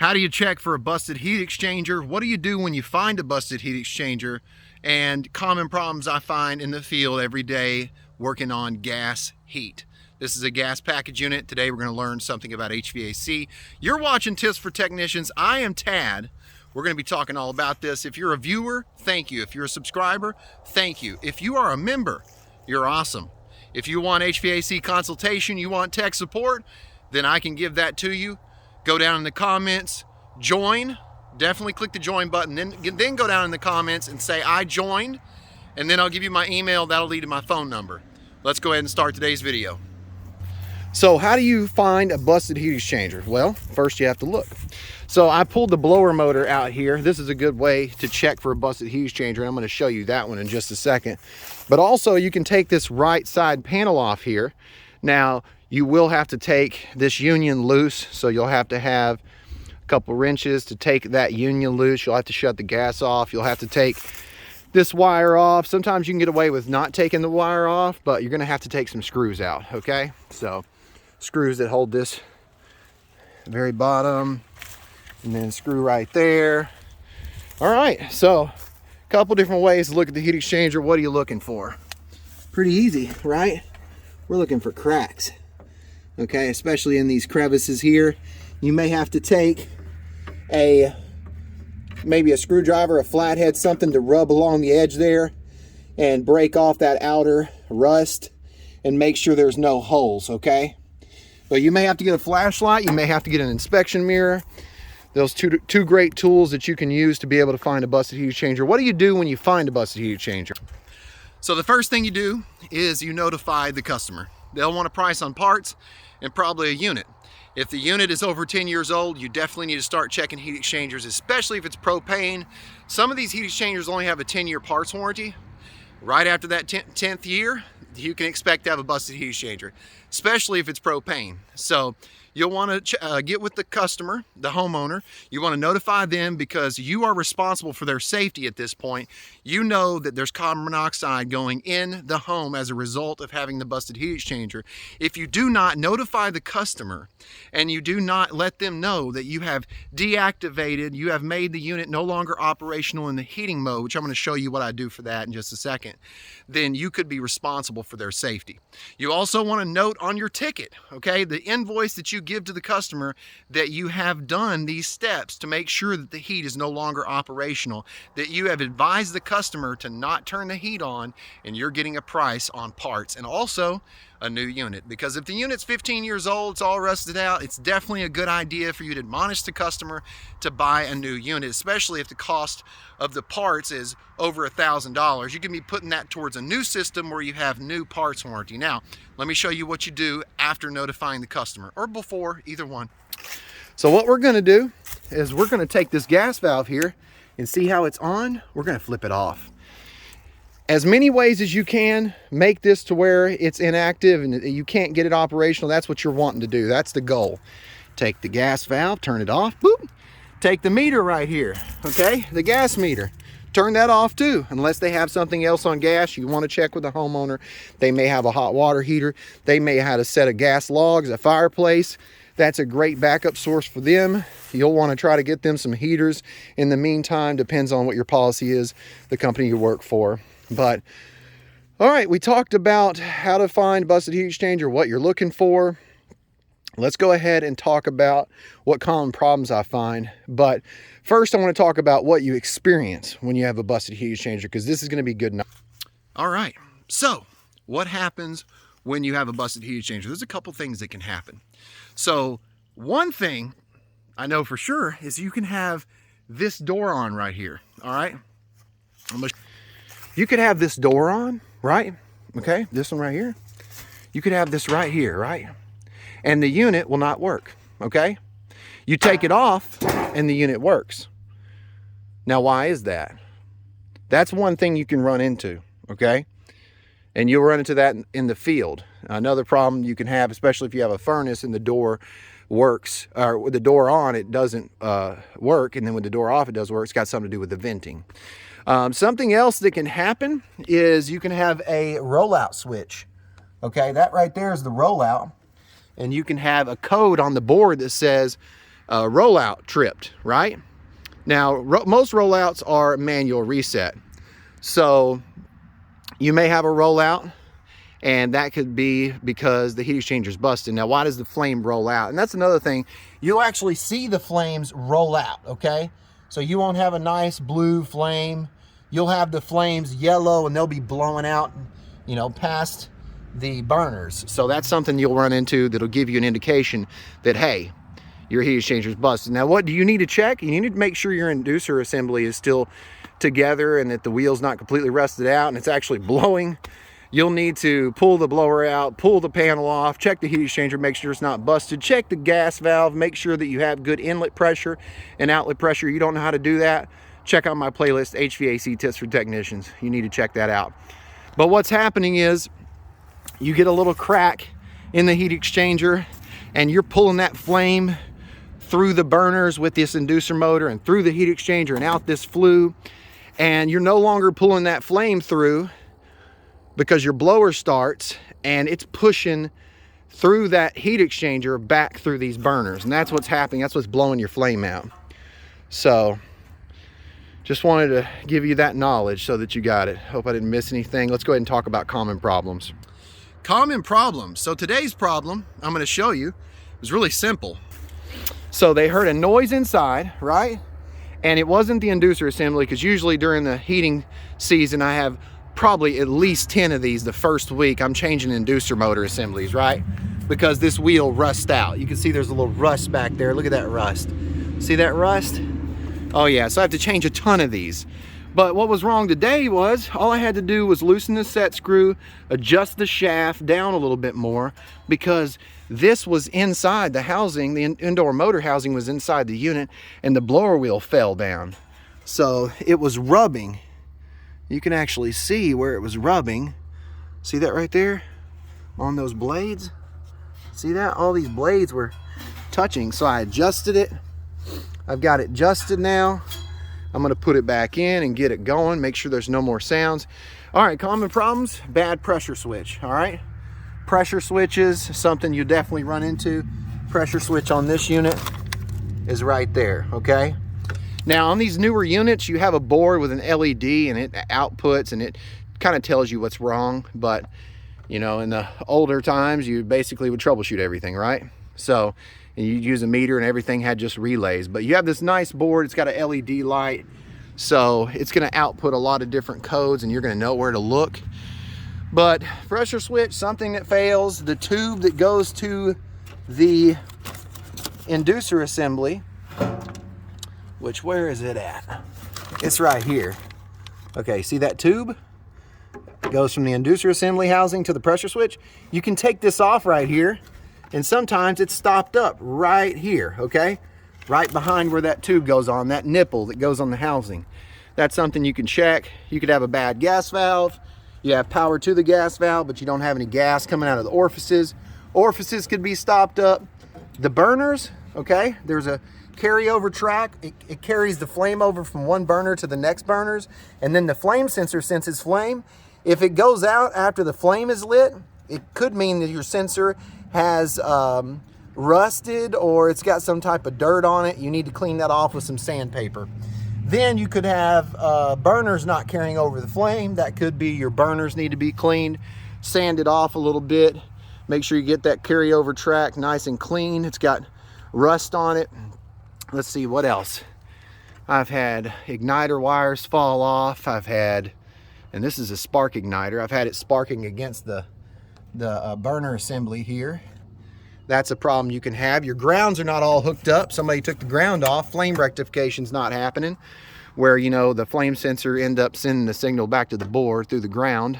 How do you check for a busted heat exchanger? What do you do when you find a busted heat exchanger? And common problems I find in the field every day working on gas heat. This is a gas package unit. Today we're going to learn something about HVAC. You're watching Tips for Technicians. I am Tad. We're going to be talking all about this. If you're a viewer, thank you. If you're a subscriber, thank you. If you are a member, you're awesome. If you want HVAC consultation, you want tech support, then I can give that to you. Go down in the comments, join. Definitely click the join button. Then go down in the comments and say I joined, and then I'll give you my email. That'll lead to my phone number. Let's go ahead and start today's video. So how do you find a busted heat exchanger? Well, first you have to look. So I pulled the blower motor out here. This is a good way to check for a busted heat exchanger, and I'm going to show you that one in just a second. But also you can take this right side panel off here. Now you will have to take this union loose, so you'll have to have a couple wrenches to take that union loose. You'll have to shut the gas off. You'll have to take this wire off. Sometimes you can get away with not taking the wire off, but you're going to have to take some screws out, okay? So screws that hold this very bottom, and then screw right there. All right, so a couple different ways to look at the heat exchanger. What are you looking for? Pretty easy, right? We're looking for cracks, okay? Especially in these crevices here. You may have to take maybe a screwdriver, a flathead, something to rub along the edge there and break off that outer rust and make sure there's no holes, okay? But you may have to get a flashlight. You may have to get an inspection mirror. Those two great tools that you can use to be able to find a busted heat exchanger. What do you do when you find a busted heat exchanger? So the first thing you do is you notify the customer. They'll want a price on parts and probably a unit. If the unit is over 10 years old, you definitely need to start checking heat exchangers, especially if it's propane. Some of these heat exchangers only have a 10-year parts warranty. Right after that 10th year, you can expect to have a busted heat exchanger, especially if it's propane. So you'll want to get with the customer, the homeowner. You want to notify them because you are responsible for their safety at this point. You know that there's carbon monoxide going in the home as a result of having the busted heat exchanger. If you do not notify the customer and you do not let them know that you have deactivated, you have made the unit no longer operational in the heating mode, which I'm going to show you what I do for that in just a second, then you could be responsible for their safety. You also want to note on your ticket, okay, the invoice that you give to the customer, that you have done these steps to make sure that the heat is no longer operational, that you have advised the customer to not turn the heat on, and you're getting a price on parts and also a new unit. Because if the unit's 15 years old, it's all rusted out, it's definitely a good idea for you to admonish the customer to buy a new unit, especially if the cost of the parts is over $1,000. You can be putting that towards a new system where you have new parts warranty. Now, let me show you what you do after notifying the customer, or before, either one. So what we're going to do is we're going to take this gas valve here and see how it's on. We're going to flip it off. As many ways as you can, make this to where it's inactive and you can't get it operational. That's what you're wanting to do. That's the goal. Take the gas valve, turn it off, boop. Take the meter right here, okay? The gas meter. Turn that off too, unless they have something else on gas. You want to check with the homeowner. They may have a hot water heater. They may have a set of gas logs, a fireplace. That's a great backup source for them. You'll want to try to get them some heaters in the meantime. Depends on what your policy is, the company you work for. But all right, we talked about how to find busted heat exchanger, what you're looking for. Let's go ahead and talk about what common problems I find. But first I want to talk about what you experience when you have a busted heat exchanger, because this is going to be good enough. All right, so what happens when you have a busted heat exchanger? There's a couple things that can happen. So one thing I know for sure is you can have this door on right here. All right, you could have this door on, right? Okay, this one right here. You could have this right here, right? And the unit will not work, okay? You take it off and the unit works. Now, why is that? That's one thing you can run into, okay? And you'll run into that in the field. Another problem you can have, especially if you have a furnace and the door works, or with the door on, it doesn't work, and then with the door off, it does work. It's got something to do with the venting. Something else that can happen is you can have a rollout switch. Okay, that right there is the rollout. And you can have a code on the board that says rollout tripped, right? Now, most rollouts are manual reset. So you may have a rollout, and that could be because the heat exchanger is busted. Now, why does the flame roll out? And that's another thing. You'll actually see the flames roll out, okay? So you won't have a nice blue flame. You'll have the flames yellow, and they'll be blowing out, you know, past the burners. So that's something you'll run into that'll give you an indication that, hey, your heat exchanger is busted. Now, what do you need to check? You need to make sure your inducer assembly is still together and that the wheel's not completely rusted out and it's actually blowing. You'll need to pull the blower out, pull the panel off, check the heat exchanger, make sure it's not busted, check the gas valve, make sure that you have good inlet pressure and outlet pressure. You don't know how to do that? Check out my playlist, HVAC Tips for Technicians. You need to check that out. But what's happening is you get a little crack in the heat exchanger and you're pulling that flame through the burners with this inducer motor and through the heat exchanger and out this flue, and you're no longer pulling that flame through because your blower starts and it's pushing through that heat exchanger back through these burners, and that's what's happening. That's what's blowing your flame out. So just wanted to give you that knowledge so that you got it. Hope I didn't miss anything. Let's go ahead and talk about common problems. Common problems. So today's problem I'm going to show you is really simple. So they heard a noise inside, right? And it wasn't the inducer assembly, because usually during the heating season, I have probably at least 10 of these the first week. I'm changing inducer motor assemblies, right? Because this wheel rusts out. You can see there's a little rust back there. Look at that rust. See that rust? Oh yeah, so I have to change a ton of these. But what was wrong today was all I had to do was loosen the set screw, adjust the shaft down a little bit more, because this was inside the housing, the indoor motor housing was inside the unit, and the blower wheel fell down. So it was rubbing. You can actually see where it was rubbing. See that right there on those blades? See that? All these blades were touching. So I adjusted it. I've got it adjusted now. I'm going to put it back in and get it going, make sure there's no more sounds. All right, common problems, bad pressure switch, all right? Pressure switches, something you definitely run into. Pressure switch on this unit is right there, okay? Now, on these newer units, you have a board with an LED and it outputs and it kind of tells you what's wrong, but, you know, in the older times, you basically would troubleshoot everything, right? So, and you'd use a meter and everything had just relays. But you have this nice board, it's got an LED light, so it's gonna output a lot of different codes and you're gonna know where to look. But pressure switch, something that fails, the tube that goes to the inducer assembly, which, where is it at? It's right here. Okay, see that tube? It goes from the inducer assembly housing to the pressure switch. You can take this off right here, and sometimes it's stopped up right here, okay? Right behind where that tube goes on, that nipple that goes on the housing. That's something you can check. You could have a bad gas valve. You have power to the gas valve, but you don't have any gas coming out of the orifices. Orifices could be stopped up. The burners, okay? There's a carryover track. It carries the flame over from one burner to the next burners, and then the flame sensor senses flame. If it goes out after the flame is lit, it could mean that your sensor has rusted or it's got some type of dirt on it. You need to clean that off with some sandpaper. Then you could have burners not carrying over the flame. That could be your burners need to be cleaned, sanded off a little bit. Make sure you get that carryover track nice and clean. It's got rust on it. Let's see what else. I've had igniter wires fall off. I've had, and this is a spark igniter, I've had it sparking against the burner assembly here. That's a problem you can have. Your grounds are not all hooked up. Somebody took the ground off. Flame rectification's not happening, where, you know, the flame sensor end up sending the signal back to the board through the ground.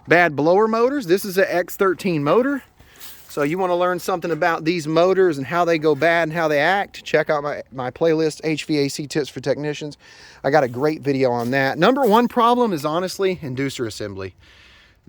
Bad blower motors. This is an X13 motor. So you want to learn something about these motors and how they go bad and how they act, check out my playlist, HVAC Tips for Technicians. I got a great video on that. Number one problem is honestly inducer assembly.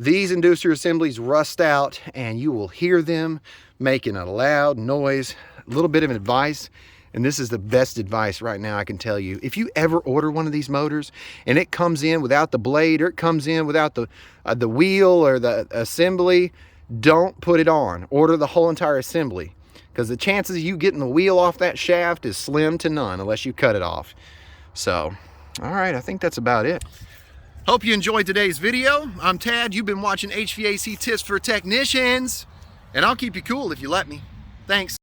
These inducer assemblies rust out and you will hear them making a loud noise. A little bit of advice, and this is the best advice right now I can tell you. If you ever order one of these motors and it comes in without the blade, or it comes in without the wheel or the assembly, don't put it on. Order the whole entire assembly, because the chances of you getting the wheel off that shaft is slim to none unless you cut it off. So, all right, I think that's about it. Hope you enjoyed today's video. I'm Tad. You've been watching HVAC Tips for Technicians, and I'll keep you cool if you let me. Thanks.